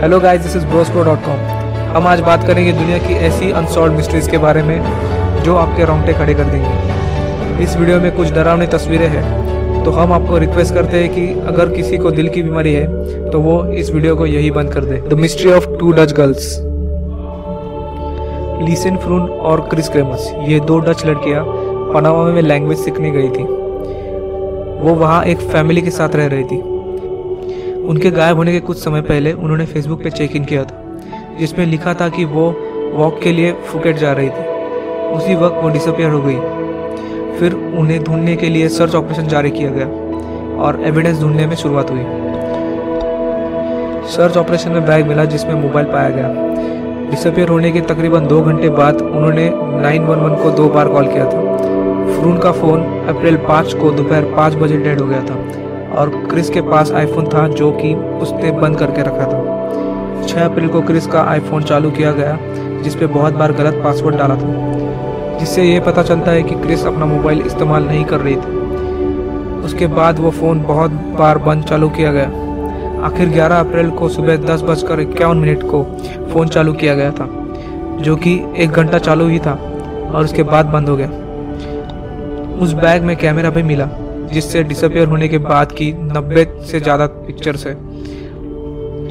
Hello guys, this is brospro.com। हम आज बात करेंगे दुनिया की ऐसी अनसॉल्व मिस्ट्रीज के बारे में जो आपके रोंगटे खड़े कर देंगे। इस वीडियो में कुछ डरावनी तस्वीरें हैं, तो हम आपको रिक्वेस्ट करते हैं कि अगर किसी को दिल की बीमारी है तो वो इस वीडियो को यही बंद कर दे। The mystery of two Dutch girls. Lisanne Froon और क्रिस क्रेमस, ये दो डच लड़कियां पनामा में लैंग्वेज सीखने गई थी। वो वहाँ एक फैमिली के साथ रह रही थी। उनके गायब होने के कुछ समय पहले उन्होंने फेसबुक पे चेक इन किया था, जिसमें लिखा था कि वो वॉक के लिए फुकेट जा रही थी। उसी वक्त वो डिसअपियर हो गई। फिर उन्हें ढूंढने के लिए सर्च ऑपरेशन जारी किया गया और एविडेंस ढूंढने में शुरुआत हुई। सर्च ऑपरेशन में बैग मिला जिसमें मोबाइल पाया गया। डिसअपियर होने के तकरीबन 2 घंटे बाद उन्होंने 911 को 2 बार कॉल किया था। फ्रून का फ़ोन अप्रैल 5 को दोपहर 5 बजे डेड हो गया था और क्रिस के पास आईफोन था जो कि उसने बंद करके रखा था। 6 अप्रैल को क्रिस का आईफोन चालू किया गया जिस पे बहुत बार गलत पासवर्ड डाला था, जिससे ये पता चलता है कि क्रिस अपना मोबाइल इस्तेमाल नहीं कर रही थी। उसके बाद वो फ़ोन बहुत बार बंद चालू किया गया। आखिर 11 अप्रैल को सुबह 10:51 को फ़ोन चालू किया गया था, जो कि 1 घंटा चालू ही था और उसके बाद बंद हो गया। उस बैग में कैमरा भी मिला जिससे डिसअपियर होने के बाद की 90 से ज़्यादा पिक्चर्स है,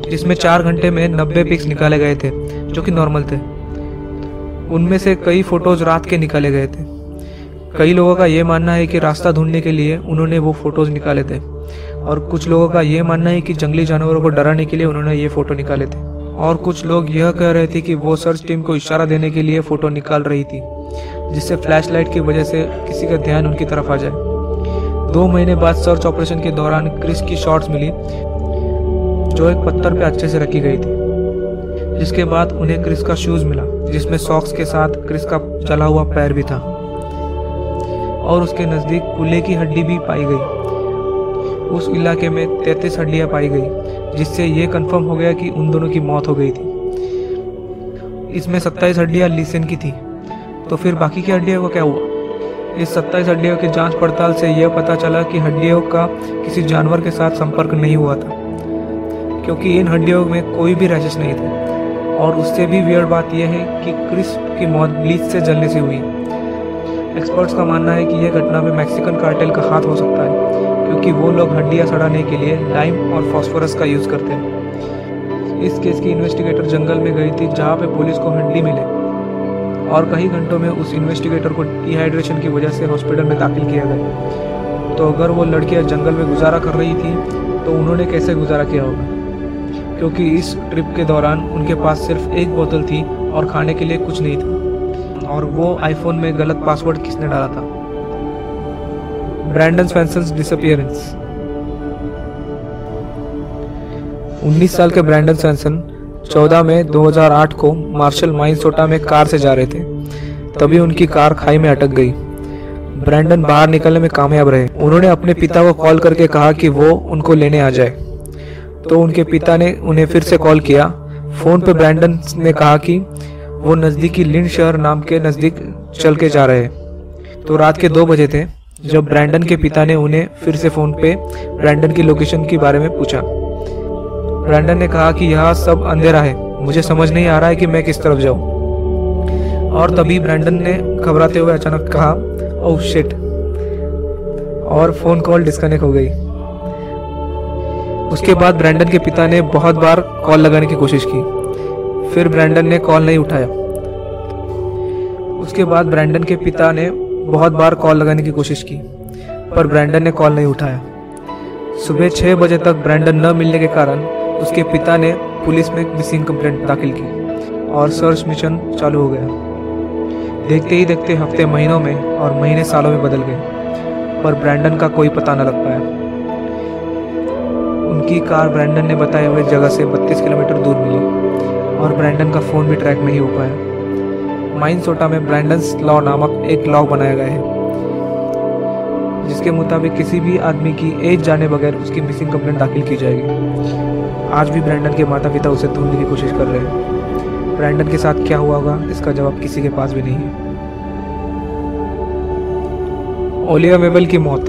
जिसमें 4 घंटे में 90 पिक्स निकाले गए थे जो कि नॉर्मल थे। उनमें से कई फ़ोटोज़ रात के निकाले गए थे। कई लोगों का ये मानना है कि रास्ता ढूंढने के लिए उन्होंने वो फ़ोटोज़ निकाले थे और कुछ लोगों का ये मानना है कि जंगली जानवरों को डराने के लिए उन्होंने ये फ़ोटो निकाले थे और कुछ लोग यह कह रहे थे कि वो सर्च टीम को इशारा देने के लिए फ़ोटो निकाल रही थी, जिससे फ्लैशलाइट की वजह से किसी का ध्यान उनकी तरफ आ जाए। 2 महीने बाद सर्च ऑपरेशन के दौरान क्रिस की शॉर्ट्स मिली जो एक पत्थर पे अच्छे से रखी गई थी, जिसके बाद उन्हें क्रिस का शूज़ मिला जिसमें सॉक्स के साथ क्रिस का जला हुआ पैर भी था और उसके नज़दीक कूल्हे की हड्डी भी पाई गई। उस इलाके में 33 हड्डियाँ पाई गई, जिससे ये कंफर्म हो गया कि उन दोनों की मौत हो गई थी। इसमें 27 हड्डियाँ लीसेन की थी। तो फिर बाकी की हड्डियों का क्या हुआ? इस 27 हड्डियों की जांच पड़ताल से यह पता चला कि हड्डियों का किसी जानवर के साथ संपर्क नहीं हुआ था, क्योंकि इन हड्डियों में कोई भी रैशेस नहीं थे। और उससे भी वियर्ड बात यह है कि क्रिस की मौत ब्लीच से जलने से हुई। एक्सपर्ट्स का मानना है कि यह घटना में मैक्सिकन कार्टेल का हाथ हो सकता है, क्योंकि वो लोग हड्डियाँ सड़ाने के लिए लाइम और फास्फोरस का यूज़ करते हैं। इस केस की इन्वेस्टिगेटर जंगल में गई थी जहाँ पे पुलिस को हड्डी मिले और कई घंटों में उस इन्वेस्टिगेटर को डिहाइड्रेशन की वजह से हॉस्पिटल में दाखिल किया गया। तो अगर वो लड़कियां जंगल में गुजारा कर रही थी तो उन्होंने कैसे गुजारा किया होगा, क्योंकि इस ट्रिप के दौरान उनके पास सिर्फ 1 बोतल थी और खाने के लिए कुछ नहीं था। और वो आईफोन में गलत पासवर्ड किसने डाला था? Brandon स्वैनसन disappearance. 19 साल के ब्रैंडन स्वैनसन 14 मई 2008 को मार्शल माइनसोटा में कार से जा रहे थे, तभी उनकी कार खाई में अटक गई। ब्रैंडन बाहर निकलने में कामयाब रहे। उन्होंने अपने पिता को कॉल करके कहा कि वो उनको लेने आ जाए, तो उनके पिता ने उन्हें फिर से कॉल किया। फ़ोन पे ब्रैंडन ने कहा कि वो नज़दीकी लिंड शहर नाम के नज़दीक चल के जा रहे हैं। तो रात के 2 बजे थे जब ब्रैंडन के पिता ने उन्हें फिर से फ़ोन पे ब्रैंडन की लोकेशन के बारे में पूछा। ब्रैंडन ने कहा कि यहाँ सब अंधेरा है, मुझे समझ नहीं आ रहा है कि मैं किस तरफ जाऊँ। और तभी ब्रैंडन ने घबराते हुए अचानक कहा, ओह शिट, और फ़ोन कॉल डिस्कनेक्ट हो गई। उसके बाद ब्रैंडन के पिता ने बहुत बार कॉल लगाने की कोशिश की, फिर ब्रैंडन ने कॉल नहीं उठाया। उसके बाद ब्रैंडन के पिता ने बहुत बार कॉल लगाने की कोशिश की, पर ब्रैंडन ने कॉल नहीं उठाया। सुबह 6 बजे तक ब्रैंडन न मिलने के कारण उसके पिता ने पुलिस में मिसिंग कंप्लेंट दाखिल की और सर्च मिशन चालू हो गया। देखते ही देखते हफ्ते महीनों में और महीने सालों में बदल गए, पर ब्रैंडन का कोई पता न लग पाया। उनकी कार ब्रैंडन ने बताए हुए जगह से 32 किलोमीटर दूर मिली और ब्रैंडन का फ़ोन भी ट्रैक नहीं हो पाया। माइनसोटा में ब्रैंडन्स लॉ नामक एक लॉ बनाया गया है, जिसके मुताबिक किसी भी आदमी की एज जाने बगैर उसकी मिसिंग कंप्लेंट दाखिल की जाएगी। आज भी ब्रैंडन के माता पिता उसे ढूंढने की कोशिश कर रहे हैं। ब्रैंडन के साथ क्या हुआ होगा इसका जवाब किसी के पास भी नहीं है। ओलिविया मेबल की मौत।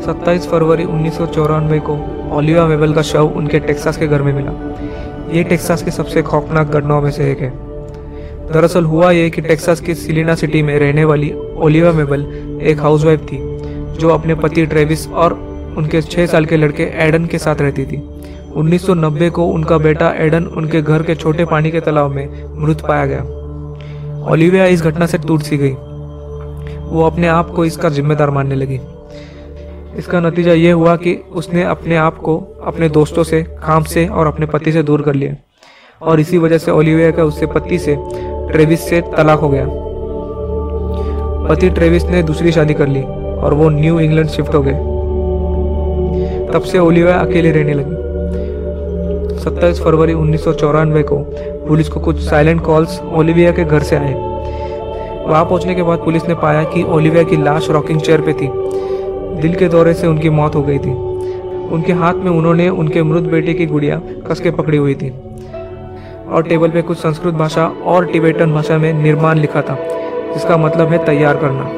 27 फरवरी 1994 को ओलिविया वेबल का शव उनके टेक्सास के घर में मिला। ये टेक्सास की सबसे खौफनाक घटनाओं में से एक है। दरअसल हुआ ये कि टेक्सास की सिलिना सिटी में रहने वाली ओलिविया वेबल एक हाउसवाइफ थी जो अपने पति ट्रेविस और उनके 6 साल के लड़के एडन के साथ रहती थी। 1990 को उनका बेटा एडन उनके घर के छोटे पानी के तालाब में मृत पाया गया। ओलिविया इस घटना से टूट सी गई। वो अपने आप को इसका जिम्मेदार मानने लगी। इसका नतीजा ये हुआ कि उसने अपने आप को अपने दोस्तों से, काम से और अपने पति से दूर कर लिया और इसी वजह से ओलिविया का उससे पति से, ट्रेविस से तलाक हो गया। पति ट्रेविस ने दूसरी शादी कर ली और वो न्यू इंग्लैंड शिफ्ट हो गए। तब से ओलिविया अकेले रहने लगी। 27 फरवरी 1994 को पुलिस को कुछ साइलेंट कॉल्स ओलिविया के घर से आए। वहां पहुंचने के बाद पुलिस ने पाया कि ओलिविया की लाश रॉकिंग चेयर पे थी। दिल के दौरे से उनकी मौत हो गई थी। उनके हाथ में उन्होंने उनके मृत बेटे की गुड़िया कस के पकड़ी हुई थी और टेबल पे कुछ संस्कृत भाषा और टिबेटन भाषा में निर्माण लिखा था, जिसका मतलब है तैयार करना।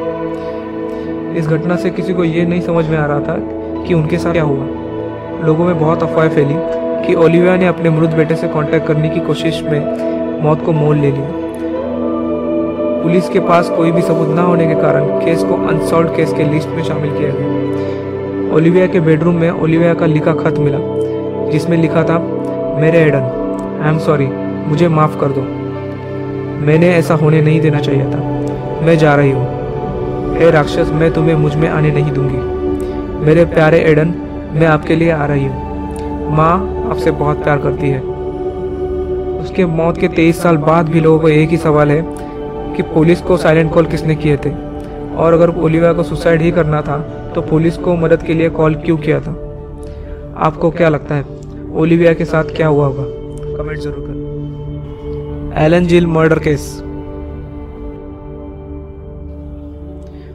इस घटना से किसी को ये नहीं समझ में आ रहा था कि उनके साथ क्या हुआ। लोगों में बहुत अफवाह फैली कि ओलिविया ने अपने मृत बेटे से कांटेक्ट करने की कोशिश में मौत को मोल ले लिया। पुलिस के पास कोई भी सबूत न होने के कारण केस को अनसॉल्व्ड केस के लिस्ट में शामिल किया गया। ओलिविया के बेडरूम में ओलिविया का लिखा खत मिला जिसमें लिखा था, मेरे एडन, आई एम सॉरी, मुझे माफ़ कर दो। मैंने ऐसा होने नहीं देना चाहिए था। मैं जा रही हूँ। हे राक्षस, मैं तुम्हें मुझ में आने नहीं दूंगी। मेरे प्यारे एडन, मैं आपके लिए आ रही हूँ। माँ आपसे बहुत प्यार करती है। उसके मौत के 23 साल बाद भी लोगों को एक ही सवाल है कि पुलिस को साइलेंट कॉल किसने किए थे, और अगर ओलिविया को सुसाइड ही करना था तो पुलिस को मदद के लिए कॉल क्यों किया था। आपको क्या लगता है ओलिविया के साथ क्या हुआ होगा? कमेंट जरूर करें। एलन जिल मर्डर केस।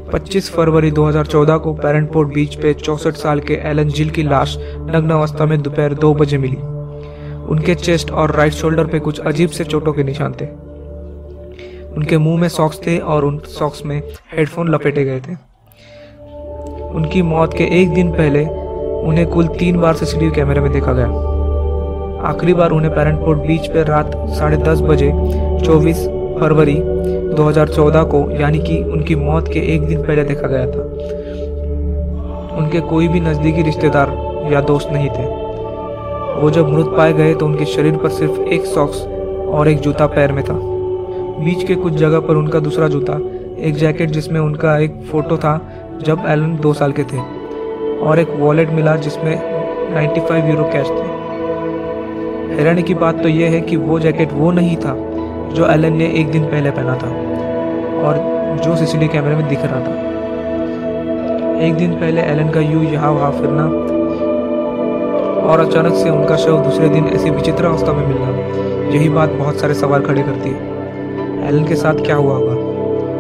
25 फरवरी 2014 को पेरेंटपोर्ट बीच पे 64 साल के एलन जिल की लाश नग्न अवस्था में दोपहर 2 बजे मिली। उनके चेस्ट और राइट शोल्डर पे कुछ अजीब से चोटों के निशान थे। उनके मुंह में सॉक्स थे और उन सॉक्स में हेडफोन लपेटे गए थे। उनकी मौत के एक दिन पहले उन्हें कुल 3 बार सीसीटीवी कैमरे में देखा गया। आखिरी बार उन्हें पेरेंटपोर्ट बीच पर रात 10:30 बजे 24 फरवरी 2014 को, यानी कि उनकी मौत के एक दिन पहले देखा गया था। उनके कोई भी नज़दीकी रिश्तेदार या दोस्त नहीं थे। वो जब मृत पाए गए तो उनके शरीर पर सिर्फ एक सॉक्स और एक जूता पैर में था। बीच के कुछ जगह पर उनका दूसरा जूता, एक जैकेट जिसमें उनका एक फ़ोटो था जब एलन 2 साल के थे, और एक वॉलेट मिला जिसमें 95 यूरो कैश थे। हैरानी की बात तो यह है कि वो जैकेट वो नहीं था जो एलन ने एक दिन पहले पहना था और जो सीसीटीवी कैमरे में दिख रहा था। एक दिन पहले एलन का यूं यहाँ वहाँ फिरना और अचानक से उनका शव दूसरे दिन ऐसी विचित्र अवस्था में मिलना, यही बात बहुत सारे सवाल खड़े करती है। एलन के साथ क्या हुआ होगा?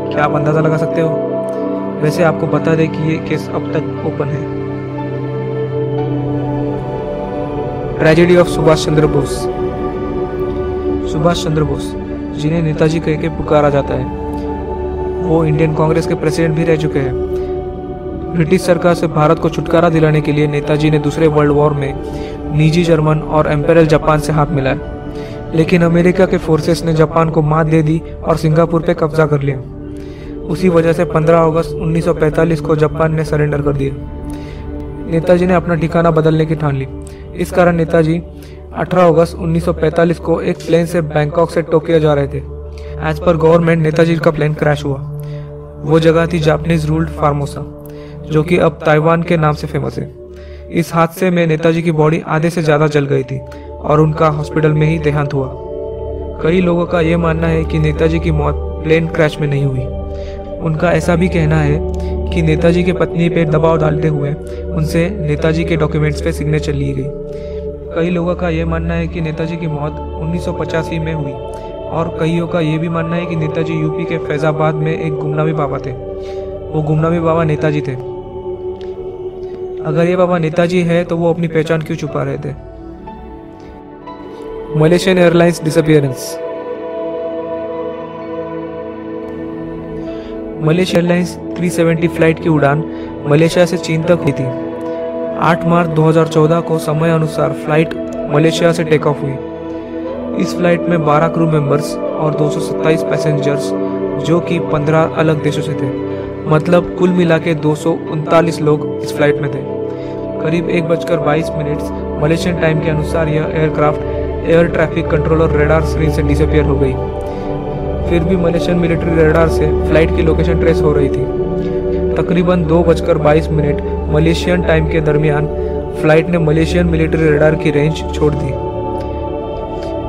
क्या आप अंदाज़ा लगा सकते हो? वैसे आपको बता दें कि ये केस अब तक ओपन है। Tragedy of Subhash Chandra Bose. सुभाष चंद्र बोस, जिन्हें नेताजी कह के पुकारा जाता है, वो इंडियन कांग्रेस के प्रेसिडेंट भी रह चुके हैं। ब्रिटिश सरकार से भारत को छुटकारा दिलाने के लिए नेताजी ने दूसरे वर्ल्ड वॉर में निजी जर्मन और एम्पेरियल जापान से हाथ मिलाया, लेकिन अमेरिका के फोर्सेस ने जापान को मात दे दी और सिंगापुर पे कब्जा कर लिया। उसी वजह से 15 अगस्त 1945 को जापान ने सरेंडर कर दिया। नेताजी ने अपना ठिकाना बदलने की ठान ली। इस कारण नेताजी 18 अगस्त 1945 को एक प्लेन से बैंकॉक से टोक्यो जा रहे थे। एज पर गवर्नमेंट नेताजी का प्लेन क्रैश हुआ। वो जगह थी जापानीज रूल्ड फार्मोसा, जो कि अब ताइवान के नाम से फेमस है। इस हादसे में नेताजी की बॉडी आधे से ज़्यादा जल गई थी और उनका हॉस्पिटल में ही देहांत हुआ। कई लोगों का ये मानना है कि नेताजी की मौत प्लेन क्रैश में नहीं हुई। उनका ऐसा भी कहना है कि नेताजी की पत्नी पे दबाव डालते हुए उनसे नेताजी के डॉक्यूमेंट्स पे सिग्नेचर ली गई। कई लोगों का ये मानना है कि नेताजी की मौत 1985 में हुई और कईयों का ये भी मानना है कि नेताजी यूपी के फैजाबाद में एक गुमनामी बाबा थे। वो गुमनामी बाबा नेताजी थे। अगर ये बाबा नेताजी है तो वो अपनी पहचान क्यों छुपा रहे थे? Malaysian airlines disappearance. Malaysia airlines 370 flight की उड़ान मलेशिया से चीन तक हुई थी। 8 मार्च 2014 को समय अनुसार फ्लाइट मलेशिया से टेक ऑफ हुई। इस फ्लाइट में 12 क्रू मेंबर्स और 227 पैसेंजर्स जो कि 15 अलग देशों से थे। मतलब कुल मिला के 239 लोग इस फ्लाइट में थे। करीब 1:22 मलेशियन टाइम के अनुसार यह aircraft air traffic controller radar screen से डिसअपियर हो गई। फिर भी मलेशियन मिलिट्री रेडार से फ्लाइट की लोकेशन ट्रेस हो रही थी। तकरीबन 2:22 मलेशियन टाइम के दरमियान फ्लाइट ने मलेशियन मिलिट्री रेडार की रेंज छोड़ दी।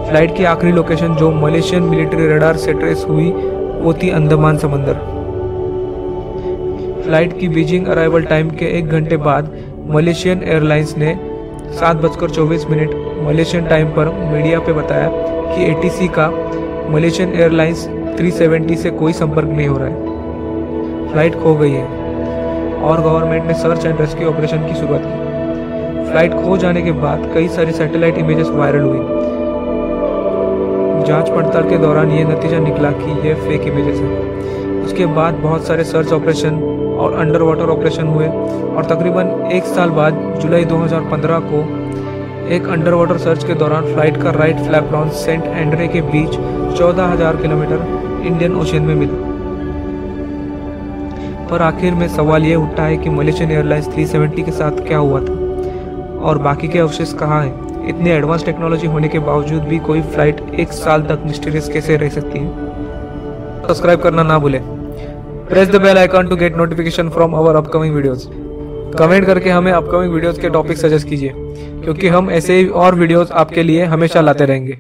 फ्लाइट की आखिरी लोकेशन जो मलेशियन मिलिट्री रेडार से ट्रेस हुई वो थी अंडमान समंदर। फ्लाइट की बीजिंग अराइवल टाइम के 1 घंटे बाद मलेशियन एयरलाइंस ने 7:24 मलेशियन टाइम पर मीडिया पे बताया कि एटीसी का मलेशियन एयरलाइंस 370 से कोई संपर्क नहीं हो रहा है, फ्लाइट खो गई है और गवर्नमेंट ने सर्च एंड रेस्क्यू ऑपरेशन की शुरुआत की। फ्लाइट खो जाने के बाद कई सारी सैटेलाइट इमेजेस वायरल हुई। जांच पड़ताल के दौरान ये नतीजा निकला कि ये फेक इमेजेस हैं। उसके बाद बहुत सारे सर्च ऑपरेशन और अंडर वाटर ऑपरेशन हुए और तकरीबन 1 साल बाद जुलाई 2015 को एक अंडर वाटर सर्च के दौरान फ्लाइट का राइट फ्लैपरॉन सेंट एंड्रे के बीच 14,000 किलोमीटर इंडियन ओशन में मिला। पर आखिर में सवाल ये उठा है कि मलेशियन एयरलाइंस 370 के साथ क्या हुआ था और बाकी के अवशेष कहाँ हैं? इतनी एडवांस टेक्नोलॉजी होने के बावजूद भी कोई फ्लाइट 1 साल तक मिस्टीरियस कैसे रह सकती है? सब्सक्राइब करना ना भूलें। Press the bell icon to get notification from our upcoming videos. Comment करके हमें अपकमिंग वीडियोस के टॉपिक सजेस्ट कीजिए क्योंकि हम ऐसे ही और वीडियोस आपके लिए हमेशा लाते रहेंगे।